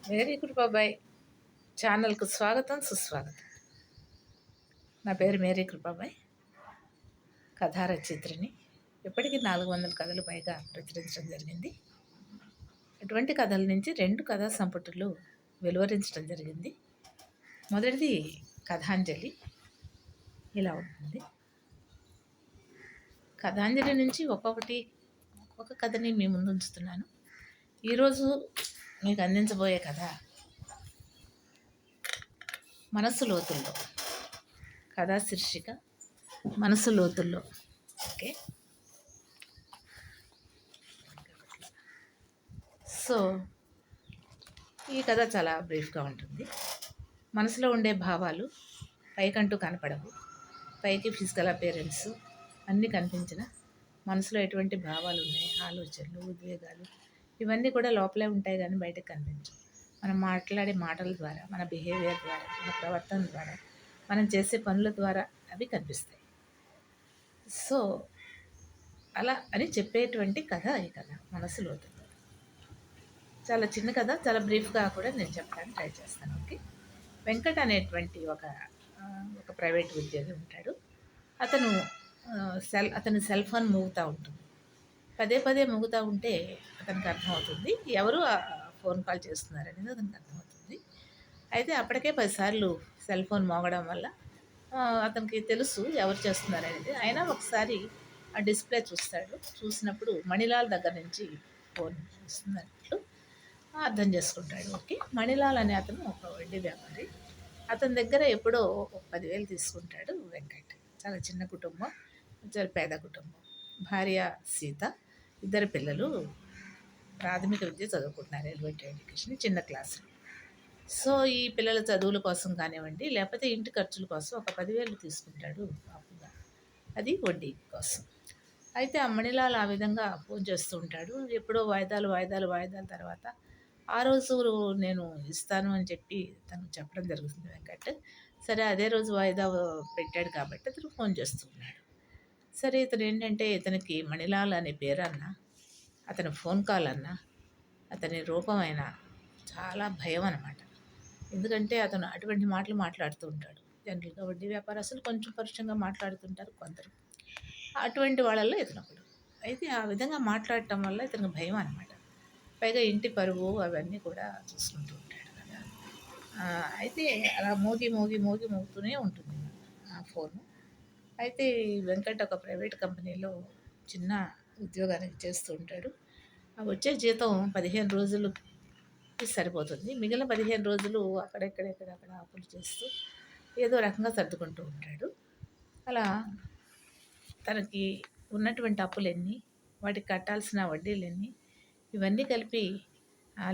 Very good బాబాయ్ ఛానల్కు స్వాగతం సుస్వాగతం. నా పేరు మేరీ కృపాబాయ్, కథా రచయిత్రిని. ఇప్పటికీ 400 కథలు పైగా ప్రచురించడం జరిగింది. ఇటువంటి కథల నుంచి 2 కథా సంపుటులు వెలువరించడం జరిగింది. మొదటిది కథాంజలి. ఇలా ఉంటుంది. కథాంజలి నుంచి ఒక్కొక్క కథని మీ ముందు ఉంచుతున్నాను. ఈరోజు మీకు అందించబోయే కథ మనస్సు లోతుల్లో. కథా శీర్షిక మనసు లోతుల్లో. ఓకే, సో ఈ కథ చాలా బ్రీఫ్గా ఉంటుంది. మనసులో ఉండే భావాలు పైకంటూ కనపడవు. పైకి ఫిజికల్ అపియరెన్స్ అన్నీ కనిపించిన మనసులో ఎటువంటి భావాలు ఉన్నాయి, ఆలోచనలు, ఉద్వేగాలు ఇవన్నీ కూడా లోపలే ఉంటాయి కానీ బయటకు కనిపించవు. మనం మాట్లాడే మాటల ద్వారా, మన బిహేవియర్ ద్వారా, మన ప్రవర్తన ద్వారా, మనం చేసే పనుల ద్వారా అవి కనిపిస్తాయి. సో అలా అని చెప్పేటువంటి కథ ఈ కథ మనసు లోతుల్లో. చాలా చిన్న కథ, చాలా బ్రీఫ్గా కూడా నేను చెప్పడానికి ట్రై చేస్తాను. ఓకే, వెంకట్ అనేటువంటి ఒక ప్రైవేట్ ఉద్యోగి ఉంటాడు. అతని సెల్ ఫోన్ మోగుతూ ఉంటుంది. పదే పదే మోగుతూ ఉంటే అతనికి అర్థమవుతుంది ఎవరు ఫోన్ కాల్ చేస్తున్నారనేది అతనికి అర్థమవుతుంది. అయితే అప్పటికే 10 సార్లు సెల్ ఫోన్ మోగడం వల్ల అతనికి తెలుసు ఎవరు చేస్తున్నారనేది. అయినా ఒకసారి ఆ డిస్ప్లే చూస్తాడు. చూసినప్పుడు మణిలాల్ దగ్గర నుంచి ఫోన్ వస్తున్నట్లు అర్థం చేసుకుంటాడు. ఓకే, మణిలాల్ అనే అతను ఒక వడ్డీ వ్యాపారి. అతని దగ్గర ఎప్పుడో 10,000 తీసుకుంటాడు వెంకట్. చాలా చిన్న కుటుంబం, చాలా పేద కుటుంబం. భార్య సీత, 2 పిల్లలు ప్రాథమిక విద్య చదువుకుంటున్నారు, ఎలిమెంటరీ ఎడ్యుకేషన్, చిన్న క్లాసులు. సో ఈ పిల్లల చదువుల కోసం కానివ్వండి, లేకపోతే ఇంటి ఖర్చుల కోసం ఒక 10,000 తీసుకుంటాడు అప్పుగా. అది వడ్డీ కోసం. అయితే ఆ మణిలాల్ ఆ విధంగా ఫోన్ చేస్తూ ఉంటాడు. ఎప్పుడో వాయిదాల తర్వాత ఆ రోజు నేను ఇస్తాను అని చెప్పి తను చెప్పడం జరుగుతుంది వెంకట్. సరే అదే రోజు వాయిదా పెట్టాడు కాబట్టి అతను ఫోన్ చేస్తున్నాడు. సరే ఇతను ఏంటంటే ఇతనికి మణిలాల్ అనే పేరన్నా, అతని ఫోన్ కాల్ అన్నా, అతని రూపం అయినా చాలా భయం అన్నమాట. ఎందుకంటే అతను అటువంటి మాటలు మాట్లాడుతూ ఉంటాడు. జనరల్గా వడ్డీ వ్యాపారస్తులు కొంచెం పరుషంగా మాట్లాడుతుంటారు కొందరు. అటువంటి వాళ్ళల్లో ఇతను ఒకడు. అయితే ఆ విధంగా మాట్లాడటం వల్ల ఇతనికి భయం అనమాట. పైగా ఇంటి పరువు అవన్నీ కూడా చూసుకుంటూ ఉంటాడు కదా. అయితే అలా మోగుతూనే ఉంటుంది ఆ ఫోను. అయితే వెంకట్ ఒక ప్రైవేట్ కంపెనీలో చిన్న ఉద్యోగానికి చేస్తూ ఉంటాడు. వచ్చే జీతం 15 రోజులకి సరిపోతుంది. మిగిలిన 15 రోజులు అక్కడ అప్పులు చేస్తూ ఏదో రకంగా సర్దుకుంటూ ఉంటాడు. అలా తనకి ఉన్నటువంటి అప్పులెన్ని, వాటికి కట్టాల్సిన వడ్డీలెన్ని, ఇవన్నీ కలిపి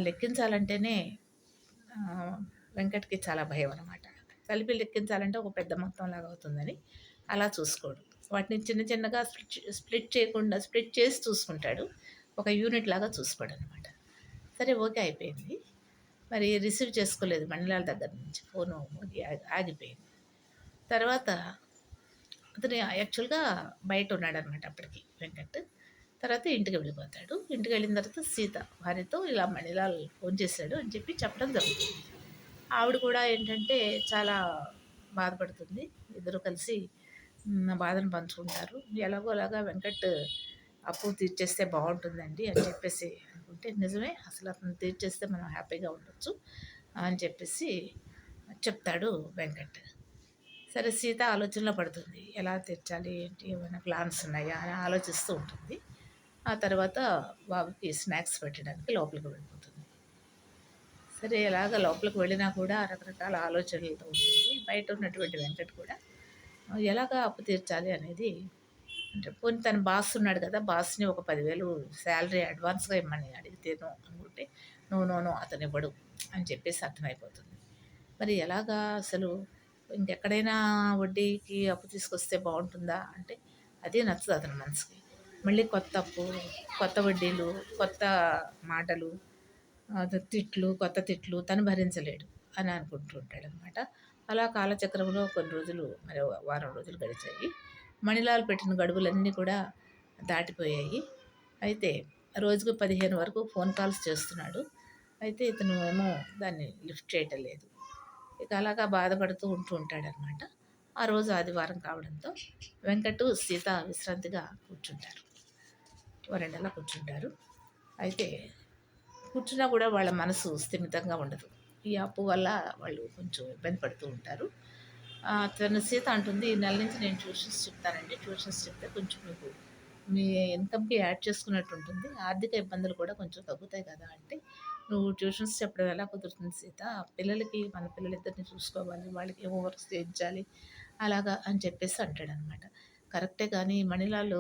లెక్కించాలంటేనే వెంకట్కి చాలా భయం అనమాట. కలిపి లెక్కించాలంటే ఒక పెద్ద మొత్తం లాగా అవుతుందని అలా చూసుకోడు. వాటిని చిన్నగా స్ప్లిట్ చేసి చూసుకుంటాడు. ఒక యూనిట్ లాగా చూసుకోడు అనమాట. సరే ఓకే అయిపోయింది. మరి రిసీవ్ చేసుకోలేదు మణిలాల్ దగ్గర నుంచి ఫోను, ఆగిపోయింది. తర్వాత అతను యాక్చువల్గా బయట ఉన్నాడనమాట అప్పటికి వెంకట్. తర్వాత ఇంటికి వెళ్ళిపోతాడు. ఇంటికి వెళ్ళిన తర్వాత సీత భార్యతో ఇలా మణిలాల్ ఫోన్ చేశాడు అని చెప్పి చెప్పడం జరుగుతుంది. ఆవిడ కూడా ఏంటంటే చాలా బాధపడుతుంది. ఇద్దరు కలిసి బాధను పంచుకుంటారు. ఎలాగోలాగా వెంకట్ అప్పు తీర్చేస్తే బాగుంటుందండి అని చెప్పేసి అనుకుంటే, నిజమే అసలు అతను తీర్చేస్తే మనం హ్యాపీగా ఉండొచ్చు అని చెప్పేసి చెప్తాడు వెంకట్. సరే సీత ఆలోచనలో పడుతుంది. ఎలా తీర్చాలి ఏంటి, ఏమైనా ప్లాన్స్ ఉన్నాయా అని ఆలోచిస్తూ ఉంటుంది. ఆ తర్వాత బాబుకి స్నాక్స్ పెట్టడానికి లోపలికి వెళ్ళిపోతుంది. సరే ఎలాగ లోపలికి వెళ్ళినా కూడా రకరకాల ఆలోచనలతో ఉంటుంది. బయట ఉన్నటువంటి వెంకట్ కూడా ఎలాగ అప్పు తీర్చాలి అనేది, అంటే పోనీ తన బాస్ ఉన్నాడు కదా, బాస్ని ఒక 10,000 శాలరీ అడ్వాన్స్గా ఇమ్మని అడిగితేనో అనుకుంటే నో అతను ఇవ్వడు అని చెప్పేసి అర్థమైపోతుంది. మరి ఎలాగా అసలు ఇంకెక్కడైనా వడ్డీకి అప్పు తీసుకొస్తే బాగుంటుందా అంటే అది నచ్చదు అతని మనసుకి. మళ్ళీ కొత్త అప్పు, కొత్త వడ్డీలు, కొత్త మాటలు, కొత్త తిట్లు తను భరించలేడు అని అనుకుంటూ ఉంటాడు అనమాట. అలా కాలచక్రంలో కొన్ని రోజులు, మరి వారం రోజులు గడిచాయి. మణిలాల్ పెట్టిన గడువులన్నీ కూడా దాటిపోయాయి. అయితే రోజుకు 15 వరకు ఫోన్ కాల్స్ చేస్తున్నాడు. అయితే ఇతను ఏమో దాన్ని లిఫ్ట్ చేయటం లేదు. ఇక అలాగా బాధపడుతూ ఉంటాడనమాట. ఆ రోజు ఆదివారం కావడంతో వెంకటు, సీత విశ్రాంతిగా కూర్చుంటారు. వరండాలో కూర్చుంటారు. అయితే కూర్చున్నా కూడా వాళ్ళ మనసు స్థిమితంగా ఉండదు. ఈ అప్పు వల్ల వాళ్ళు కొంచెం ఇబ్బంది పడుతూ ఉంటారు. తను సీత అంటుంది, "ఈ నెల నుంచి నేను ట్యూషన్స్ చెప్తానండి. ట్యూషన్స్ చెప్తే కొంచెం మీకు మీ ఇన్కమ్‌కి యాడ్ చేసుకున్నట్టు ఉంటుంది. ఆర్థిక ఇబ్బందులు కూడా కొంచెం తగ్గుతాయి కదా!" అంటే, "నువ్వు ట్యూషన్స్ చెప్పడం ఎలా కుదురుతుంది సీత? పిల్లలకి మన పిల్లలిద్దరిని చూసుకోవాలి. వాళ్ళకి హోంవర్క్స్ చేయించాలి." అలాగా అని చెప్పేసి అంటాడనమాట. కరెక్టే కానీ మణిలాల్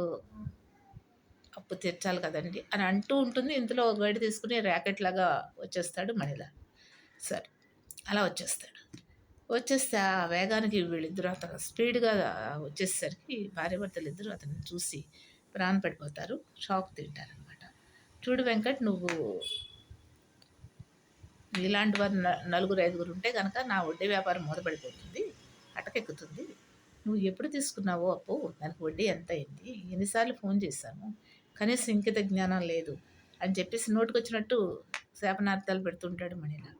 అప్పు తీర్చాలి కదండీ అని అంటూ ఉంటుంది. ఇంతలో ఒక గైడ్ తీసుకుని ర్యాకెట్‌లాగా వచ్చేస్తాడు మణిలాల్. సరే, అలా వచ్చేస్తాడు. వచ్చేస్తే ఆ వేగానికి వీళ్ళిద్దరూ అతను స్పీడ్‌గా వచ్చేసరికి భార్యాభర్తలిద్దరూ అతన్ని చూసి ప్రాణ పడిపోతారు. షాక్ తింటారనమాట. "చూడు వెంకట్, నువ్వు నీలాంటి వారు నలుగురు, ఐదుగురు ఉంటే గనక నా వడ్డీ వ్యాపారం మూతపడిపోతుంది. అటకెక్కుతుంది. నువ్వు ఎప్పుడు తీసుకున్నావో అప్పు? దానికి వడ్డీ ఎంతయింది? ఎన్నిసార్లు ఫోన్ చేశాను. కనీసం ఇంకిత జ్ఞానం లేదు" అని చెప్పేసి నోటికొచ్చినట్టు శాపనార్థాలు పెడుతుంటాడు మణిలాల్.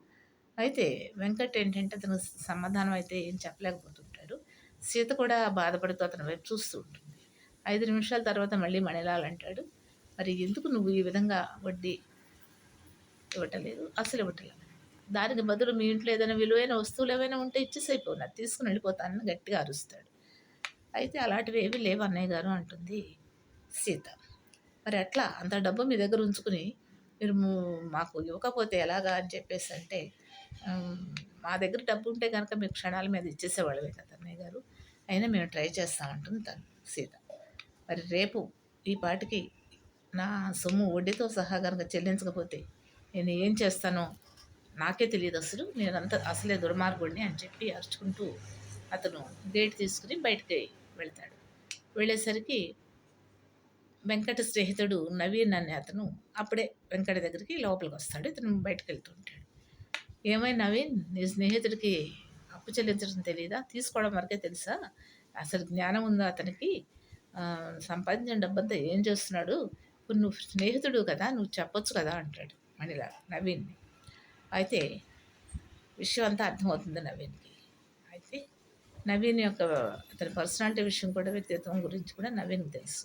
అయితే వెంకట్ ఏంటంటే అతను సమాధానం అయితే ఏం చెప్పలేకపోతుంటాడు. సీత కూడా బాధపడుతూ అతని వైపు చూస్తూ ఉంటుంది. 5 నిమిషాల తర్వాత మళ్ళీ మణిలాల్ అంటాడు, "మరి ఎందుకు నువ్వు ఈ విధంగా వడ్డీ ఇవ్వటలేదు? అసలు ఇవ్వటలేదు. దానికి బదులు మీ ఇంట్లో ఏదైనా విలువైన వస్తువులు ఏవైనా ఉంటే ఇచ్చేసైపో, నాది తీసుకొని వెళ్ళిపోతానని" గట్టిగా అరుస్తాడు. అయితే అలాంటివి ఏవి లేవు అన్నయ్య గారు అంటుంది సీత. "మరి ఎట్లా? అంత డబ్బు మీ దగ్గర ఉంచుకుని మీరు మాకు ఇవ్వకపోతే ఎలాగా" అని చెప్పేసి అంటే, "మా దగ్గర డబ్బు ఉంటే గనక మీకు క్షణాల మీద ఇచ్చేసేవాళ్ళమే కదా అన్నయ్య గారు. అయినా మేము ట్రై చేస్తామంటుంది తను సీత. మరి రేపు ఈ పాటికి నా సొమ్ము వడ్డీతో సహా గనక చెల్లించకపోతే నేను ఏం చేస్తానో నాకే తెలియదు అసలు. నేనంతా అసలే దుర్మార్గుడిని" అని చెప్పి అరుచుకుంటూ అతను గేట్ తీసుకుని బయటికి వెళ్తాడు. వెళ్ళేసరికి వెంకట స్నేహితుడు నవీన్ అనే అతను అప్పుడే వెంకట దగ్గరికి లోపలికి వస్తాడు. ఇతను బయటకు వెళ్తూ ఉంటాడు. "ఏమై నవీన్, నీ స్నేహితుడికి అప్పు చెల్లించడం తెలీదా? తీసుకోవడం వరకే తెలుసా? అసలు జ్ఞానం ఉందా అతనికి? సంపాదించిన డబ్బంతా ఏం చేస్తున్నాడు? ఇప్పుడు నువ్వు స్నేహితుడు కదా, నువ్వు చెప్పొచ్చు కదా" అంటాడు మణిలాల్ నవీన్ని. అయితే విషయం అంతా అర్థమవుతుంది నవీన్‌కి. అయితే నవీన్ యొక్క అతని పర్సనాలిటీ విషయం కూడా, వ్యక్తిత్వం గురించి కూడా నవీన్‌కి తెలుసు.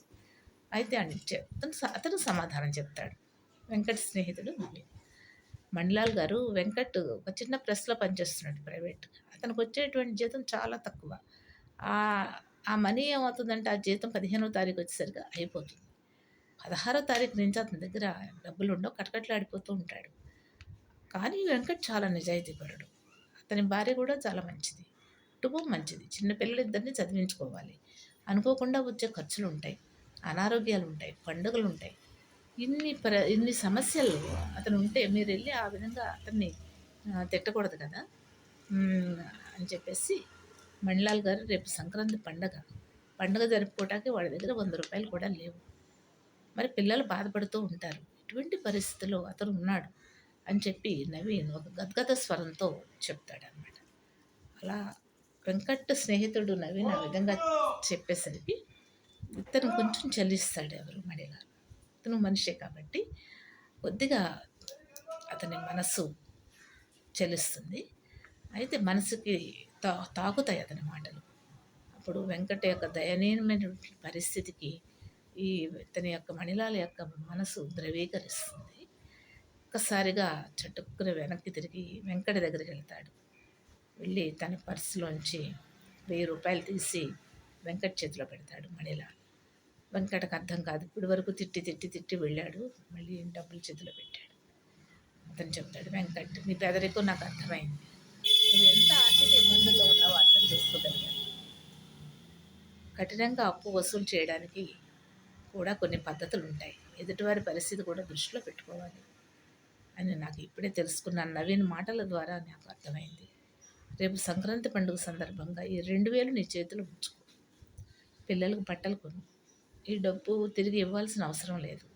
అయితే అతను సమాధానం చెప్తాడు. వెంకట్ స్నేహితుడు నవీన్. "మణిలాల్ గారు, వెంకట్ ఒక చిన్న ప్రెస్‌లో పనిచేస్తున్నాడు ప్రైవేట్‌గా. అతనికి వచ్చేటువంటి జీతం చాలా తక్కువ. ఆ మనీ ఏమవుతుందంటే ఆ జీతం 15వ తారీఖు వచ్చేసరికి అయిపోతుంది. 16వ తారీఖు నుంచి అతని దగ్గర డబ్బులుండవు, కటకటలాడిపోతూ ఉంటాడు. కానీ వెంకట్ చాలా నిజాయితీపరుడు. అతని భార్య కూడా చాలా మంచిది. కుటుంబం మంచిది. చిన్న పిల్లలిద్దరిని చదివించుకోవాలి. అనుకోకుండా వచ్చే ఖర్చులుంటాయి. అనారోగ్యాలుంటాయి. పండుగలుంటాయి. ఇన్ని సమస్యలు అతను ఉంటే మీరెళ్ళి ఆ విధంగా అతన్ని తిట్టకూడదు కదా!" అని చెప్పేసి, "మణిలాల్ గారు, రేపు సంక్రాంతి పండగ. పండుగ జరుపుకోవటానికి వాళ్ళ దగ్గర ₹100 కూడా లేవు. మరి పిల్లలు బాధపడుతూ ఉంటారు. ఇటువంటి పరిస్థితిలో అతను ఉన్నాడు" అని చెప్పి నవీన్ ఒక గద్గద స్వరంతో చెప్తాడనమాట. అలా వెంకట్ స్నేహితుడు నవీన్ ఆ విధంగా చెప్పేసరికి ఇతను కొంచెం చలిస్తాడు. ఎవరు? మణిలాల్. ఇతను మనిషే కాబట్టి కొద్దిగా అతని మనస్సు చలిస్తుంది. అయితే మనసుకి తాకుతాయి అతని మాటలు. అప్పుడు వెంకట్ యొక్క దయనీయమైనటువంటి పరిస్థితికి ఇతని యొక్క మణిలాల్ యొక్క మనసు ద్రవీకరిస్తుంది. ఒక్కసారిగా చటుక్కున వెనక్కి తిరిగి వెంకట దగ్గరికి వెళ్తాడు. వెళ్ళి తన పర్సులోంచి ₹1000 తీసి వెంకట్ చేతిలో పెడతాడు మణిలాల్. వెంకటకి అర్థం కాదు. ఇప్పటి వరకు తిట్టి వెళ్ళాడు. మళ్ళీ డబ్బులు చేతిలో పెట్టాడు. అతను చెప్తాడు, "వెంకట్, నీ పేదరికం నాకు అర్థమైంది. నువ్వు ఎంత ఆర్థిక ఇబ్బందుల్లో ఉన్నావో అర్థం చేసుకోగలిగాను. కఠినంగా అప్పు వసూలు చేయడానికి కూడా కొన్ని పద్ధతులు ఉంటాయి. ఎదుటివారి పరిస్థితి కూడా దృష్టిలో పెట్టుకోవాలి అని నాకు ఇప్పుడే తెలుసుకున్నాను." నవీన్ మాటల ద్వారా నాకు అర్థమైంది. "రేపు సంక్రాంతి పండుగ సందర్భంగా ఈ 2000 నీ చేతిలో ఉంచుకో. పిల్లలకు బట్టలు కొను. ఈ డబ్బు తిరిగి ఇవ్వాల్సిన అవసరం లేదు"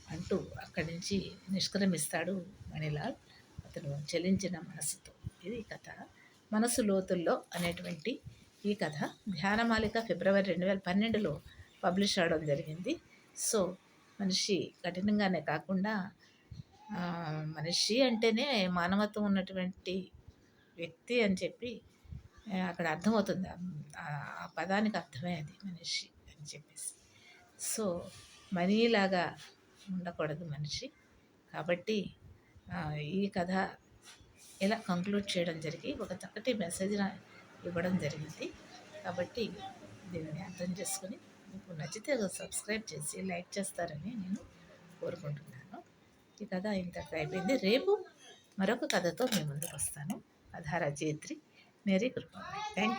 అంటూ అక్కడి నుంచి నిష్క్రమిస్తాడు మణిలాల్ అతను చలించిన మనసుతో. ఇది కథ. మనసు లోతుల్లో అనేటువంటి ఈ కథ ధ్యానమాలిక ఫిబ్రవరి 2012లో పబ్లిష్ అవ్వడం జరిగింది. సో, మనిషి కఠినంగానే కాకుండా మనిషి అంటేనే మానవత్వం ఉన్నటువంటి వ్యక్తి అని చెప్పి అక్కడ అర్థమవుతుంది. ఆ పదానికి అర్థమే అది మనిషి అని చెప్పేసి. సో, మనీలాగా ఉండకూడదు మనిషి. కాబట్టి ఈ కథ ఇలా కంక్లూడ్ చేయడం జరిగి ఒక చక్కటి మెసేజ్ ఇవ్వడం జరిగింది. కాబట్టి దీనిని అర్థం చేసుకొని మీకు నచ్చితే సబ్స్క్రైబ్ చేసి లైక్ చేస్తారని నేను కోరుకుంటున్నాను. ఈ కథ ఇంతటితో అయిపోయింది. రేపు మరొక కథతో మీ ముందుకు వస్తాను. కథా రచయిత్రి మేరీ కృపాబాయి. Thank you.